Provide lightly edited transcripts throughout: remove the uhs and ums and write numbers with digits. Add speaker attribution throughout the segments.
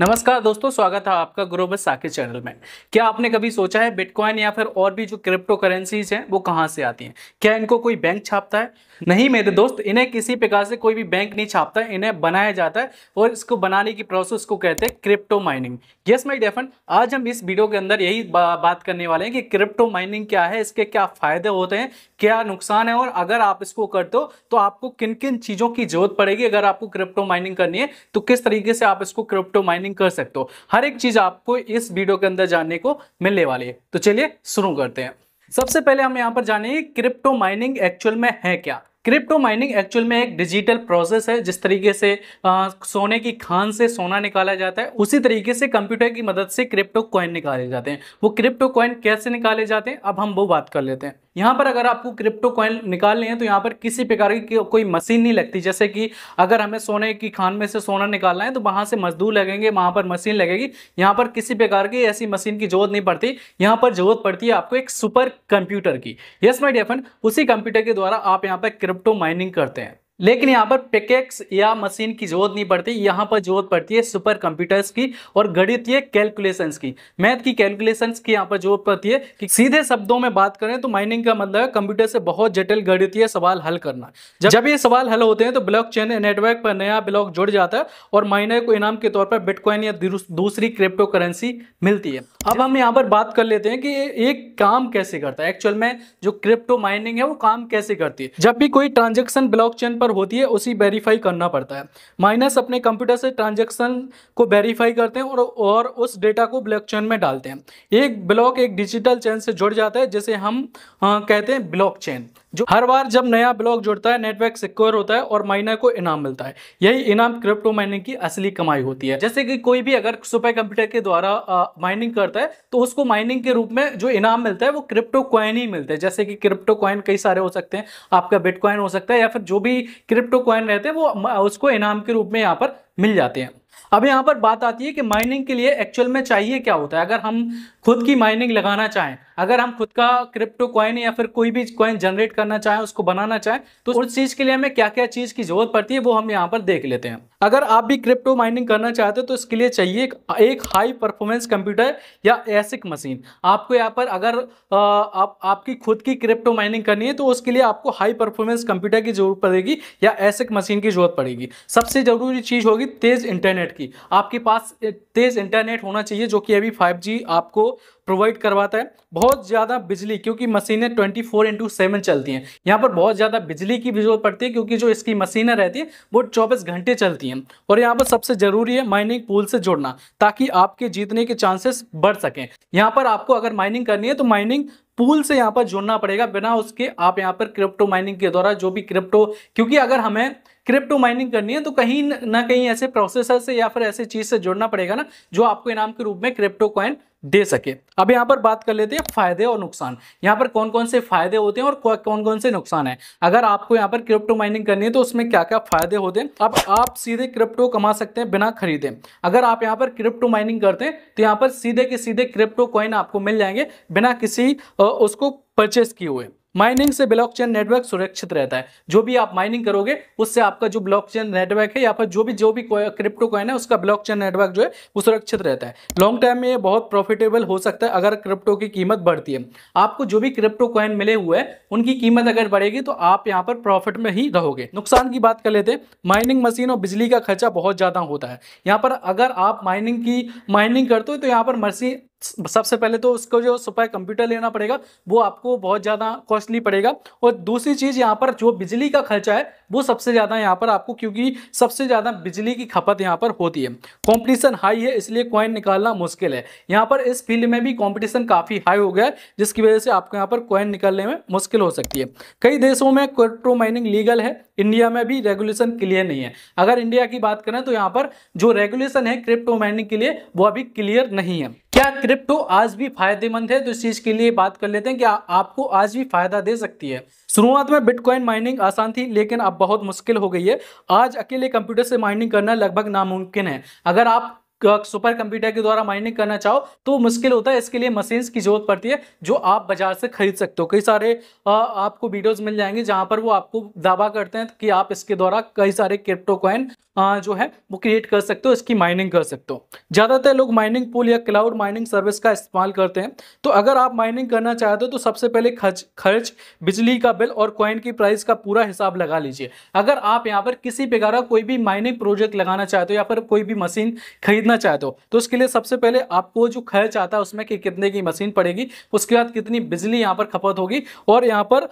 Speaker 1: नमस्कार दोस्तों, स्वागत है आपका ग्लोबल साकेत चैनल में। क्या आपने कभी सोचा है बिटकॉइन या फिर और भी जो क्रिप्टो करेंसीज हैं वो कहां से आती हैं? क्या इनको कोई बैंक छापता है? नहीं मेरे दोस्त, इन्हें किसी प्रकार से कोई भी बैंक नहीं छापता है, इन्हें बनाया जाता है और इसको बनाने की प्रोसेस को कहते हैं crypto mining. Yes my dear friend, आज हम इस वीडियो के अंदर यही बात करने वाले हैं कि क्रिप्टो माइनिंग क्या है, इसके क्या फायदे होते हैं, क्या नुकसान है और अगर आप इसको करते हो तो आपको किन किन चीजों की जरूरत पड़ेगी। अगर आपको क्रिप्टो माइनिंग करनी है तो किस तरीके से आप इसको क्रिप्टो माइनिंग कर सकते हो, हर एक चीज आपको इस वीडियो के अंदर जानने को मिलने वाली है। तो चलिए शुरू करते हैं। सबसे पहले हम यहां पर जानेंगे क्रिप्टो माइनिंग एक्चुअल में है क्या। क्रिप्टो माइनिंग एक्चुअल में एक डिजिटल प्रोसेस है। जिस तरीके से सोने की खान से सोना निकाला जाता है, उसी तरीके से कंप्यूटर की मदद से क्रिप्टो कॉइन निकाले जाते हैं। वो क्रिप्टो कॉइन कैसे निकाले जाते हैं अब हम वो बात कर लेते हैं। यहाँ पर अगर आपको क्रिप्टो कॉइन निकालने हैं तो यहाँ पर किसी प्रकार की कोई मशीन नहीं लगती। जैसे कि अगर हमें सोने की खान में से सोना निकालना है तो वहां से मजदूर लगेंगे, वहां पर मशीन लगेगी। यहाँ पर किसी प्रकार की ऐसी मशीन की जरूरत नहीं पड़ती। यहाँ पर जरूरत पड़ती है आपको एक सुपर कंप्यूटर की। यस माय डियर फ्रेंड, उसी कंप्यूटर के द्वारा आप यहाँ पर क्रिप्टो माइनिंग करते हैं। लेकिन यहाँ पर पिकेक्स या मशीन की जरूरत नहीं पड़ती। यहाँ पर जरूरत पड़ती है सुपर कंप्यूटर्स की और गणितीय कैलकुलेशंस की, मैथ की कैलकुलेशंस की यहाँ पर जरूरत पड़ती है। कि सीधे शब्दों में बात करें तो माइनिंग का मतलब है कंप्यूटर से बहुत जटिल गणितीय सवाल हल करना। जब ये सवाल हल होते हैं तो ब्लॉकचेन नेटवर्क पर नया ब्लॉक जुड़ जाता है और माइनर को इनाम के तौर पर बिटकॉइन या दूसरी क्रिप्टो करेंसी मिलती है। अब हम यहाँ पर बात कर लेते हैं कि एक काम कैसे करता है। एक्चुअल में जो क्रिप्टो माइनिंग है वो काम कैसे करती है। जब भी कोई ट्रांजेक्शन ब्लॉकचेन पर होती है उसी वेरीफाई करना पड़ता है। माइनर्स अपने कंप्यूटर से ट्रांजैक्शन को वेरीफाई करते हैं और उस डेटा को ब्लॉकचेन में डालते हैं। एक ब्लॉक एक डिजिटल चेन से जुड़ जाता है जिसे हम कहते हैं ब्लॉकचेन। जो हर बार जब नया ब्लॉक जुड़ता है नेटवर्क सिक्योर होता है और माइनर को इनाम मिलता है। यही इनाम क्रिप्टो माइनिंग की असली कमाई होती है। जैसे कि कोई भी अगर सुपर कंप्यूटर के द्वारा माइनिंग करता है तो उसको माइनिंग के रूप में जो इनाम मिलता है वो क्रिप्टो कॉइन ही मिलते हैं। जैसे कि क्रिप्टो कॉइन कई सारे हो सकते हैं, आपका बिटकॉइन हो सकता है या फिर जो भी क्रिप्टो कॉइन रहते हैं वो उसको इनाम के रूप में यहाँ पर मिल जाते हैं। अब यहाँ पर बात आती है कि माइनिंग के लिए एक्चुअल में चाहिए क्या होता है। अगर हम खुद की माइनिंग लगाना चाहें, अगर हम खुद का क्रिप्टो कॉइन या फिर कोई भी कॉइन जनरेट करना चाहें, उसको बनाना चाहें, तो उस चीज के लिए हमें क्या क्या चीज की जरूरत पड़ती है वो हम यहाँ पर देख लेते हैं। अगर आप भी क्रिप्टो माइनिंग करना चाहते हो तो इसके लिए चाहिए एक हाई परफॉर्मेंस कंप्यूटर या एसिक मशीन। आपको यहाँ पर अगर आपकी खुद की क्रिप्टो माइनिंग करनी है तो उसके लिए आपको हाई परफॉर्मेंस कंप्यूटर की जरूरत पड़ेगी या एसिक मशीन की जरूरत पड़ेगी। सबसे जरूरी चीज होगी तेज इंटरनेट की। आपके पास तेज इंटरनेट होना चाहिए जो कि अभी 5G आपको प्रोवाइड करवाता है। बहुत ज़्यादा बिजली, क्योंकि मशीनें 24/7 चलती हैं। यहाँ पर बहुत ज़्यादा बिजली की भी जरूरत पड़ती है क्योंकि जो इसकी मशीनें रहती हैं वो 24 घंटे चलती हैं। और यहाँ पर सबसे ज़रूरी है माइनिंग पूल से जुड़ना ताकि आपके जीतने के चांसेस बढ़ सकें। यहाँ पर आपको अगर माइनिंग करनी है तो माइनिंग पूल से यहाँ पर जुड़ना पड़ेगा। बिना उसके आप यहाँ पर क्रिप्टो माइनिंग के द्वारा जो भी क्रिप्टो, क्योंकि अगर हमें क्रिप्टो माइनिंग करनी है तो कहीं ना कहीं ऐसे प्रोसेसर से या फिर ऐसे चीज से जुड़ना पड़ेगा ना जो आपको इनाम के रूप में क्रिप्टो कॉइन दे सके। अब यहाँ पर बात कर लेते हैं फायदे और नुकसान। यहाँ पर कौन कौन से फायदे होते हैं और कौन कौन से नुकसान है। अगर आपको यहाँ पर क्रिप्टो माइनिंग करनी है तो उसमें क्या क्या फायदे होते हैं। अब आप सीधे क्रिप्टो कमा सकते हैं बिना खरीदे। अगर आप यहाँ पर क्रिप्टो माइनिंग करते हैं तो यहाँ पर सीधे के सीधे क्रिप्टो कॉइन आपको मिल जाएंगे बिना किसी उसको परचेस किए हुए। माइनिंग से ब्लॉकचेन नेटवर्क सुरक्षित रहता है। जो भी आप माइनिंग करोगे उससे आपका जो ब्लॉकचेन नेटवर्क है या फिर जो भी क्रिप्टो कॉइन है उसका ब्लॉकचेन नेटवर्क जो है वो सुरक्षित रहता है। लॉन्ग टाइम में ये बहुत प्रॉफिटेबल हो सकता है अगर क्रिप्टो की कीमत बढ़ती है। आपको जो भी क्रिप्टो कॉइन मिले हुए हैं उनकी कीमत अगर बढ़ेगी तो आप यहाँ पर प्रॉफिट में ही रहोगे। नुकसान की बात कर लेते हैं। माइनिंग मशीन और बिजली का खर्चा बहुत ज्यादा होता है। यहाँ पर अगर आप माइनिंग करते हो तो यहाँ पर मशीन, सबसे पहले तो उसको जो सुपर कंप्यूटर लेना पड़ेगा वो आपको बहुत ज़्यादा कॉस्टली पड़ेगा। और दूसरी चीज़ यहाँ पर जो बिजली का खर्चा है वो सबसे ज़्यादा यहाँ पर आपको, क्योंकि सबसे ज़्यादा बिजली की खपत यहाँ पर होती है। कंपटीशन हाई है इसलिए कॉइन निकालना मुश्किल है। यहाँ पर इस फील्ड में भी कंपटीशन काफ़ी हाई हो गया है जिसकी वजह से आपको यहाँ पर कॉइन निकालने में मुश्किल हो सकती है। कई देशों में क्रिप्टो माइनिंग लीगल है, इंडिया में भी रेगुलेशन क्लियर नहीं है। अगर इंडिया की बात करें तो यहाँ पर जो रेगुलेशन है क्रिप्टो माइनिंग के लिए वो अभी क्लियर नहीं है। क्या क्रिप्टो आज भी फायदेमंद है? तो इस चीज के लिए बात कर लेते हैं कि आपको आज भी फायदा दे सकती है। शुरुआत में बिटकॉइन माइनिंग आसान थी लेकिन अब बहुत मुश्किल हो गई है। आज अकेले कंप्यूटर से माइनिंग करना लगभग नामुमकिन है। अगर आप सुपर कंप्यूटर के द्वारा माइनिंग करना चाहो तो मुश्किल होता है। इसके लिए मशीन्स की जरूरत पड़ती है जो आप बाजार से खरीद सकते हो। कई सारे आपको वीडियोस मिल जाएंगे जहां पर वो आपको दावा करते हैं कि आप इसके द्वारा कई सारे क्रिप्टो कॉइन जो है वो क्रिएट कर सकते हो, इसकी माइनिंग कर सकते हो। ज्यादातर लोग माइनिंग पूल या क्लाउड माइनिंग सर्विस का इस्तेमाल करते हैं। तो अगर आप माइनिंग करना चाहते हो तो सबसे पहले खर्च, बिजली का बिल और कॉइन की प्राइस का पूरा हिसाब लगा लीजिए। अगर आप यहाँ पर किसी प्रकार का कोई भी माइनिंग प्रोजेक्ट लगाना चाहते हो या फिर कोई भी मशीन खरीदना चाहते हो तो उसके लिए सबसे पहले आपको जो खर्च आता है उसमें कि कितने की मशीन पड़ेगी, उसके बाद कितनी बिजली यहाँ पर खपत होगी और यहाँ पर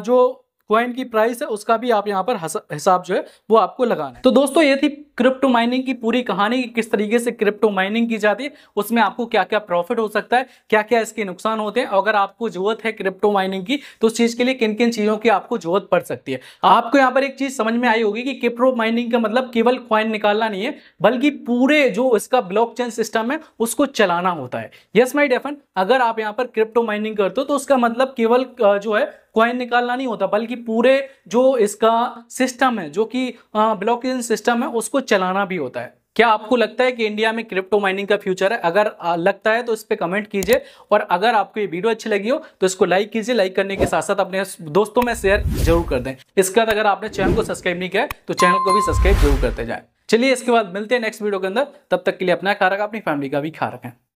Speaker 1: जो कॉइन की प्राइस है उसका भी आप यहाँ पर हिसाब जो है वो आपको लगाना है। तो दोस्तों ये थी क्रिप्टो माइनिंग की पूरी कहानी कि किस तरीके से क्रिप्टो माइनिंग की जाती है, उसमें आपको क्या क्या प्रॉफिट हो सकता है, क्या क्या इसके नुकसान होते हैं, अगर आपको जरूरत है क्रिप्टो माइनिंग की तो उस चीज के लिए किन किन चीजों की आपको जरूरत पड़ सकती है। आपको यहाँ पर एक चीज समझ में आई होगी कि क्रिप्टो माइनिंग का मतलब केवल कॉइन निकालना नहीं है बल्कि पूरे जो इसका ब्लॉकचेन सिस्टम है उसको चलाना होता है। यस माय डियर फ्रेंड, अगर आप यहाँ पर क्रिप्टो माइनिंग करते हो तो उसका मतलब केवल जो है कॉइन निकालना नहीं होता बल्कि पूरे जो इसका सिस्टम है जो कि ब्लॉकचेन सिस्टम है उसको चलाना भी होता है। क्या आपको लगता है कि इंडिया में क्रिप्टो माइनिंग का फ्यूचर है? अगर लगता है तो इस पे कमेंट कीजिए और अगर आपको ये वीडियो अच्छी लगी हो तो इसको लाइक कीजिए। लाइक करने के साथ साथ अपने दोस्तों में शेयर जरूर कर दें। इसके बाद अगर आपने चैनल को सब्सक्राइब नहीं किया तो चैनल को भी सब्सक्राइब जरूर करते जाएं। चलिए इसके बाद मिलते हैं नेक्स्ट वीडियो के अंदर, तब तक के लिए अपना ख्याल रखें, अपनी फैमिली का भी ख्याल रखें।